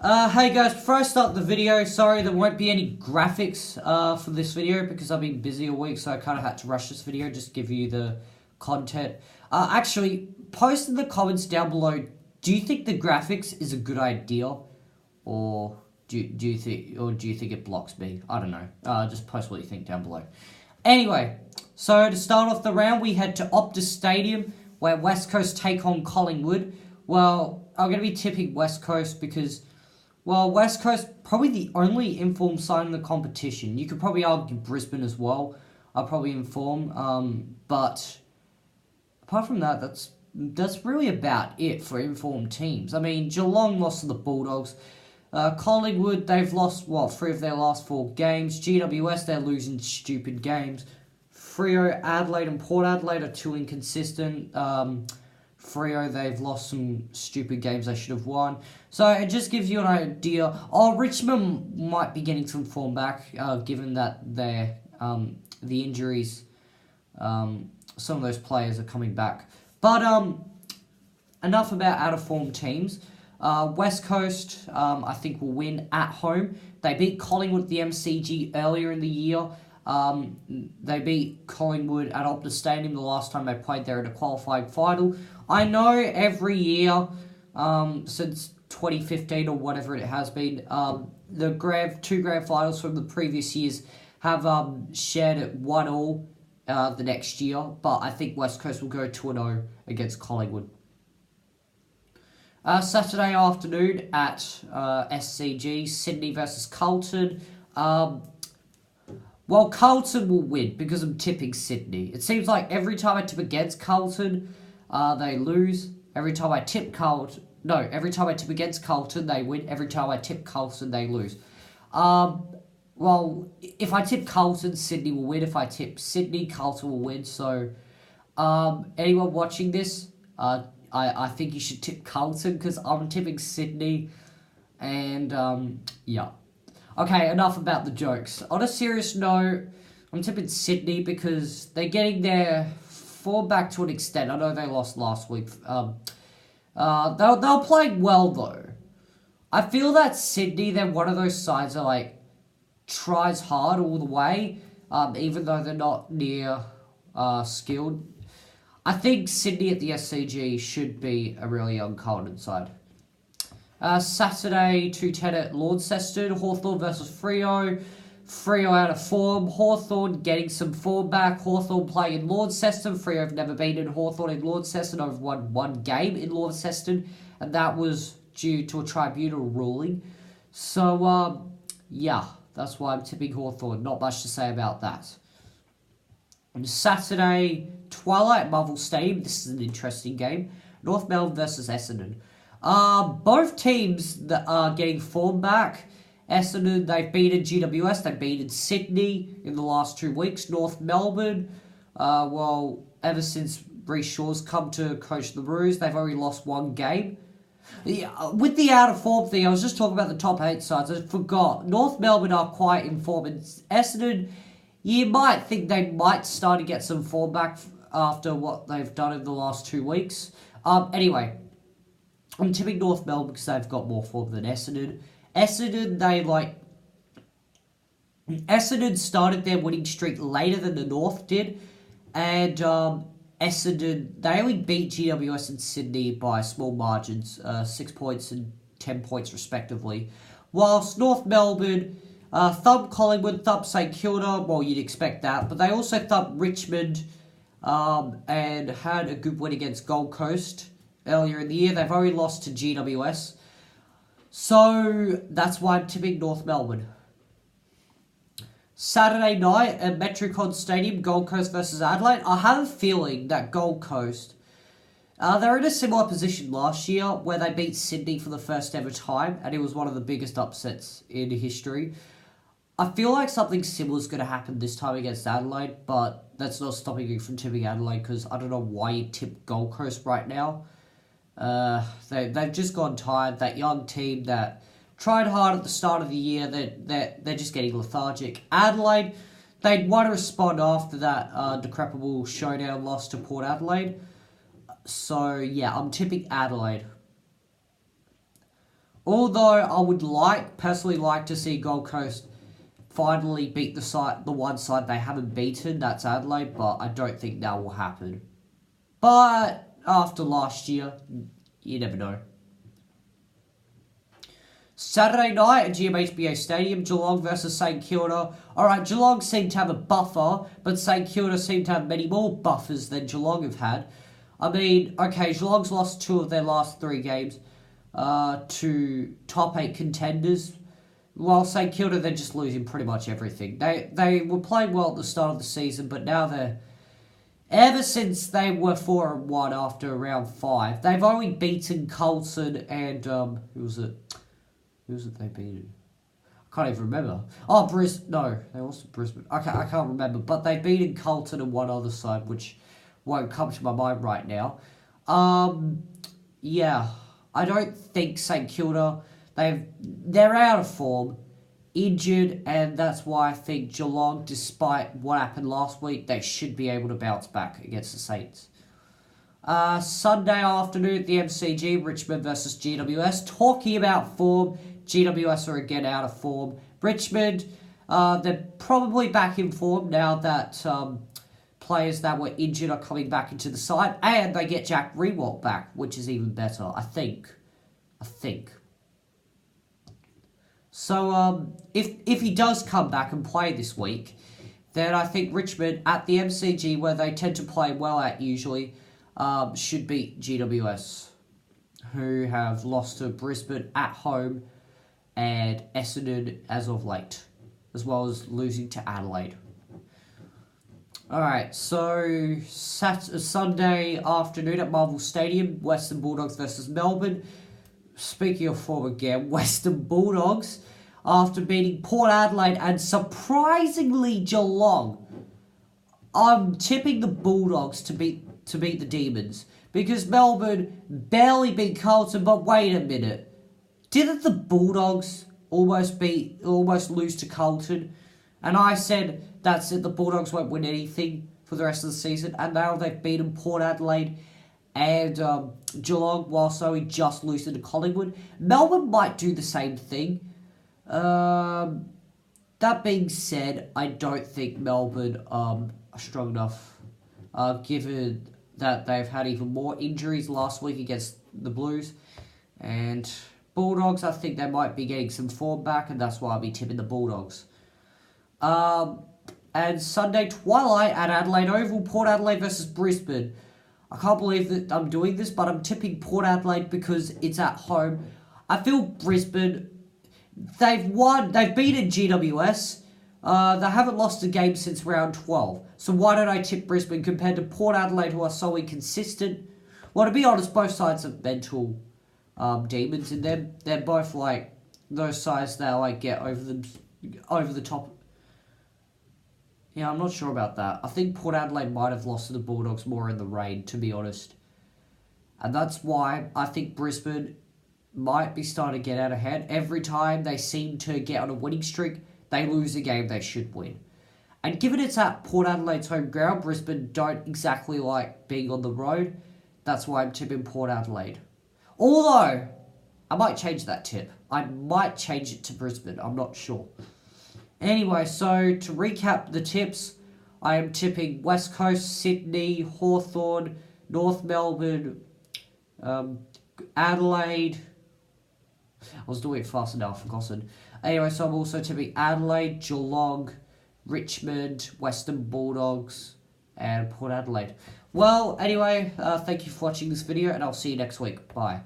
Hey guys, before I start the video, sorry there won't be any graphics for this video because I've been busy all week, so I kind of had to rush this video just to give you the content. Actually, post in the comments down below, do you think the graphics is a good idea, or do you think it blocks me? I don't know. Just post what you think down below. Anyway, so to start off the round, we head to Optus Stadium where West Coast take on Collingwood. Well, I'm going to be tipping West Coast because, well, West Coast probably the only informed side in the competition. You could probably argue Brisbane as well. I'll probably inform. But apart from that, that's really about it for informed teams. I mean, Geelong lost to the Bulldogs. Collingwood, they've lost, 3 of their last 4 games. GWS, they're losing stupid games. Freo, Adelaide, and Port Adelaide are too inconsistent. Freo, they've lost some stupid games they should have won. So it just gives you an idea. Richmond might be getting some form back, given that the injuries, some of those players are coming back. But enough about out-of-form teams. West Coast, I think, will win at home. They beat Collingwood at the MCG earlier in the year. They beat Collingwood at Optus Stadium the last time they played there in a qualifying final. I know every year since 2015 or whatever it has been, the 2 grand finals from the previous years have shared at 1-1 the next year, but I think West Coast will go 2-0 against Collingwood. Saturday afternoon at SCG, Sydney versus Carlton. Well, Carlton will win because I'm tipping Sydney. It seems like every time I tip against Carlton, they lose. Every time I tip against Carlton, they win. Every time I tip Carlton, they lose. Well, if I tip Carlton, Sydney will win. If I tip Sydney, Carlton will win. So, anyone watching this, I think you should tip Carlton because I'm tipping Sydney. And, yeah. Okay, enough about the jokes. On a serious note, I'm tipping Sydney because they're getting their form back to an extent. I know they lost last week. They were playing well, though. I feel that Sydney, they're one of those sides that, tries hard all the way, even though they're not near skilled. I think Sydney at the SCG should be a really uncommon side. Saturday, 2:10 at Launceston, Hawthorn versus Freo. Freo out of form, Hawthorn getting some form back. Hawthorn playing in Launceston. Freo have never been in Hawthorn in Launceston. I've won 1 game in Launceston, and that was due to a tribunal ruling. So, yeah, that's why I'm tipping Hawthorn. Not much to say about that. On Saturday, Twilight at Marvel Stadium. This is an interesting game. North Melbourne versus Essendon. Both teams that are getting form back. Essendon, they've beaten GWS, they've beaten Sydney in the last 2 weeks. North Melbourne, ever since Reece Shaw's come to coach the Roos, they've only lost 1 game. Yeah, with the out-of-form thing, I was just talking about the top 8 sides, I forgot. North Melbourne are quite in form, and Essendon, you might think they might start to get some form back after what they've done in the last 2 weeks. Anyway, I'm tipping North Melbourne because they've got more form than Essendon. Essendon started their winning streak later than the North did, and Essendon, they only beat GWS and Sydney by small margins, 6 points and 10 points respectively, whilst North Melbourne thumped Collingwood, thumped St Kilda, well, you'd expect that, but they also thumped Richmond and had a good win against Gold Coast earlier in the year. They've only lost to GWS. So, that's why I'm tipping North Melbourne. Saturday night at Metricon Stadium, Gold Coast versus Adelaide. I have a feeling that Gold Coast, they're in a similar position last year where they beat Sydney for the first ever time, and it was one of the biggest upsets in history. I feel like something similar is going to happen this time against Adelaide, but that's not stopping me from tipping Adelaide because I don't know why you tip Gold Coast right now. They've just gone tired. That young team that tried hard at the start of the year, they're just getting lethargic. Adelaide, they'd want to respond after that decrepitable showdown loss to Port Adelaide. So, yeah, I'm tipping Adelaide. Although I would personally like to see Gold Coast finally beat the one side they haven't beaten, that's Adelaide, but I don't think that will happen. But after last year, you never know. Saturday night at GMHBA Stadium, Geelong versus St Kilda. Alright, Geelong seem to have a buffer, but St Kilda seem to have many more buffers than Geelong have had. I mean, okay, Geelong's lost 2 of their last 3 games to top 8 contenders, while St Kilda, they're just losing pretty much everything. They were playing well at the start of the season, but now ever since they were 4-1 after round 5, they've only beaten Carlton and, who was it they beat? I can't even remember. Oh, no, they lost to Brisbane. I can't remember, but they've beaten Carlton and one other side, which won't come to my mind right now. Yeah, I don't think St Kilda, they're out of form, injured, and that's why I think Geelong, despite what happened last week, they should be able to bounce back against the Saints. Sunday afternoon at the MCG, Richmond versus GWS. Talking about form, GWS are again out of form. Richmond, they're probably back in form now that players that were injured are coming back into the side, and they get Jack Rewalt back, which is even better, I think. So, if he does come back and play this week, then I think Richmond at the MCG, where they tend to play well at usually, should beat GWS, who have lost to Brisbane at home and Essendon as of late, as well as losing to Adelaide. Alright, so Sunday afternoon at Marvel Stadium, Western Bulldogs versus Melbourne. Speaking of form again, Western Bulldogs, after beating Port Adelaide and surprisingly Geelong, I'm tipping the Bulldogs to beat the Demons, because Melbourne barely beat Carlton. But wait a minute, didn't the Bulldogs almost lose to Carlton? And I said that's it, the Bulldogs won't win anything for the rest of the season, and now they've beaten Port Adelaide and Geelong, whilst only just losing to Collingwood. Melbourne might do the same thing. That being said, I don't think Melbourne are strong enough, given that they've had even more injuries last week against the Blues. And Bulldogs, I think they might be getting some form back, and that's why I'll be tipping the Bulldogs. And Sunday twilight at Adelaide Oval, Port Adelaide versus Brisbane. I can't believe that I'm doing this, but I'm tipping Port Adelaide because it's at home. I feel Brisbane, they've beaten GWS. They haven't lost a game since round 12. So why don't I tip Brisbane compared to Port Adelaide, who are so inconsistent? Well, to be honest, both sides have mental demons in them. They're both like those sides that like get over the top. Yeah, I'm not sure about that. I think Port Adelaide might have lost to the Bulldogs more in the rain, to be honest. And that's why I think Brisbane might be starting to get out ahead. Every time they seem to get on a winning streak, they lose a game they should win. And given it's at Port Adelaide's home ground, Brisbane don't exactly like being on the road. That's why I'm tipping Port Adelaide. Although, I might change that tip. I might change it to Brisbane. I'm not sure. Anyway, so to recap the tips, I am tipping West Coast, Sydney, Hawthorn, North Melbourne, Adelaide. I was doing it faster now, I've forgotten. Anyway, so I'm also tipping Adelaide, Geelong, Richmond, Western Bulldogs, and Port Adelaide. Well, anyway, thank you for watching this video, and I'll see you next week. Bye.